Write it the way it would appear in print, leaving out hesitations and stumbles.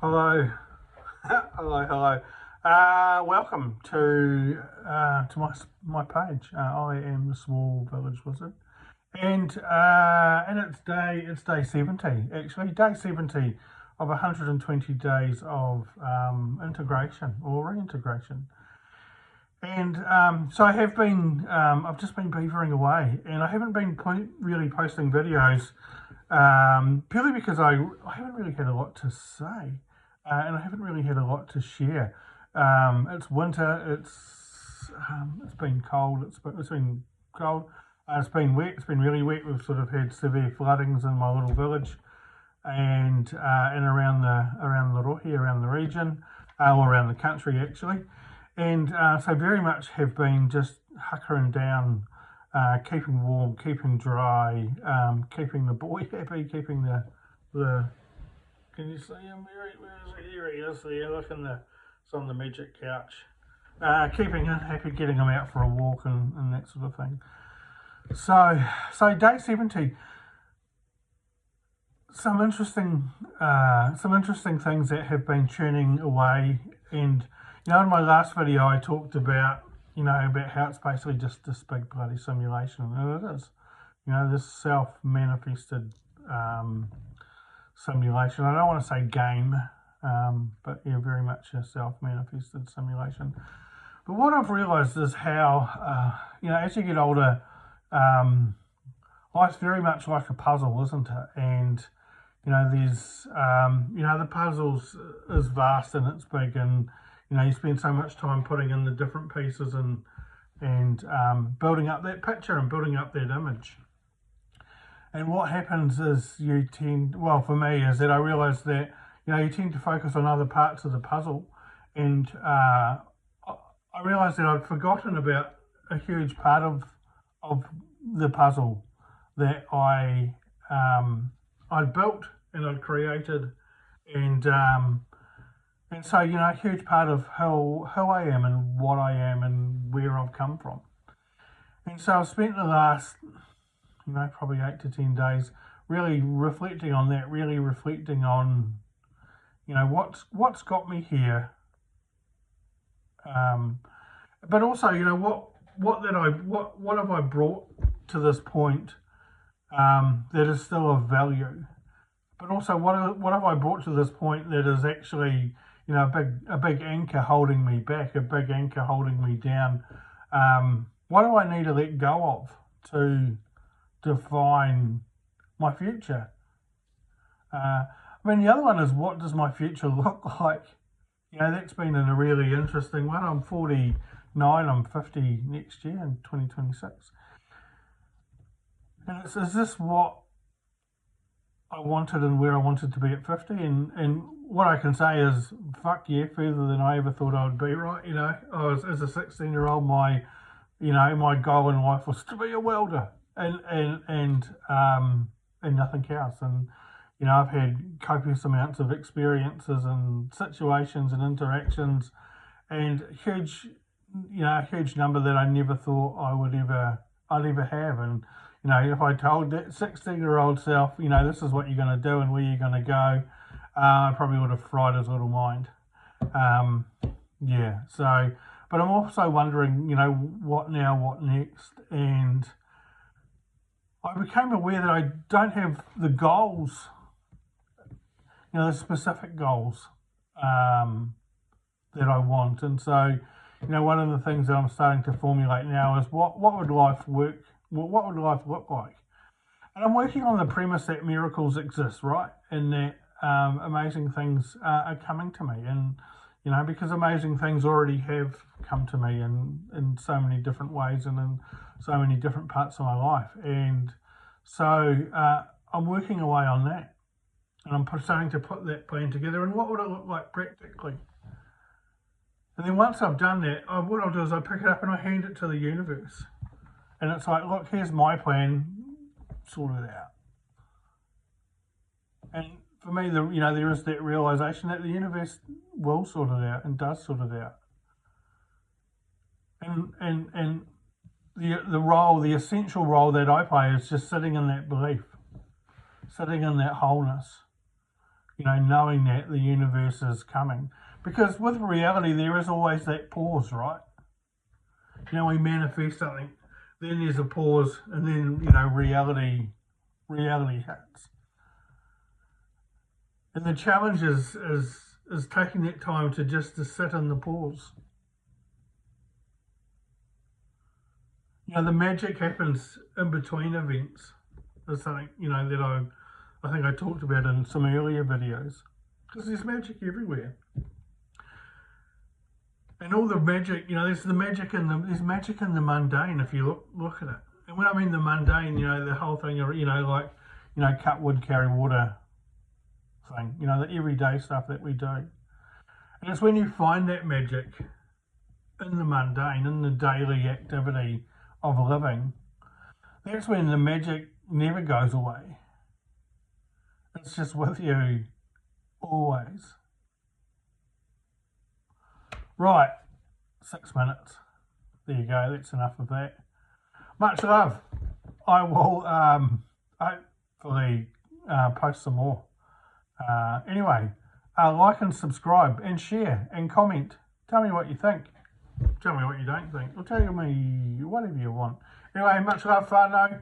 Hello, hello. Welcome to my page. I am the Small Village Wizard, and it's day 70. Actually, day 70 of 120 days of integration or reintegration. And so I have been. I've just been beavering away, and I haven't been really posting videos purely because I haven't really had a lot to say, and I haven't really had a lot to share. It's winter. It's been cold. It's been cold. It's been wet. It's been really wet. We've sort of had severe floodings in my little village, and around the Rohi, around the region, or around the country actually. And so very much have been just hunkering down, keeping warm, keeping dry, keeping the boy happy, keeping the can you see him? Where is he? Here he is. There, look it's on the magic couch. Keeping him happy, getting him out for a walk and that sort of thing. So day 70. Some interesting things that have been churning away. And in my last video I talked about about how it's basically just this big bloody simulation, and it is. This self-manifested simulation. I don't want to say game, but very much a self-manifested simulation. But what I've realised is how as you get older, life's very much like a puzzle, isn't it? And there's the puzzles is vast and it's big, and you spend so much time putting in the different pieces and building up that picture and building up that image. And what happens is for me, is that I realise that you tend to focus on other parts of the puzzle, and I realised that I'd forgotten about a huge part of the puzzle that I'd built and I'd created, and so a huge part of who I am and what I am and where I've come from. And so I've spent the last probably 8 to 10 days really reflecting on that, really reflecting on what's got me here, but also what have I brought to this point that is still of value, but also what have I brought to this point that is actually a big anchor holding me back, a big anchor holding me down. What do I need to let go of to define my future? The other one is, what does my future look like? That's been a really interesting one. I'm 49, I'm 50 next year in 2026. And is this what I wanted and where I wanted to be at 50? And what I can say is, fuck yeah, further than I ever thought I would be, right? I was, as a 16-year-old, my goal in life was to be a welder and nothing else. And, I've had copious amounts of experiences and situations and interactions, and a huge number that I never thought I'd ever have. And, if I told that 16-year-old self, this is what you're going to do and where you're going to go, I probably would have fried his little mind. So, but I'm also wondering, what now, what next? And I became aware that I don't have the goals, the specific goals that I want. And so, one of the things that I'm starting to formulate now is what would life look like? And I'm working on the premise that miracles exist, right? And that amazing things are coming to me. And, because amazing things already have come to me in so many different ways and in so many different parts of my life. And so I'm working away on that. And I'm starting to put that plan together. And what would it look like practically? And then once I've done that, what I'll do is I pick it up and I hand it to the universe. And it's like, look, here's my plan, sort it out. And for me, there is that realization that the universe will sort it out and does sort it out. And the essential role that I play is just sitting in that belief, sitting in that wholeness, You know, knowing that the universe is coming. Because with reality, there is always that pause, right? You know, we manifest something, then there's a pause, and then, you know, reality hits. And the challenge is taking that time to sit in the pause. You know, the magic happens in between events. There's something, you know, that I think I talked about in some earlier videos. Because there's magic everywhere. And all the magic, you know, there's magic in the mundane if you look at it. And when I mean the mundane, you know, the whole thing, you know, like, you know, cut wood, carry water thing, you know, the everyday stuff that we do. And it's when you find that magic in the mundane, in the daily activity of living, that's when the magic never goes away. It's just with you always. Right, 6 minutes. There you go, that's enough of that. Much love. I will hopefully post some more. Anyway, like and subscribe and share and comment. Tell me what you think. Tell me what you don't think. Or tell me whatever you want. Anyway, much love, whānau.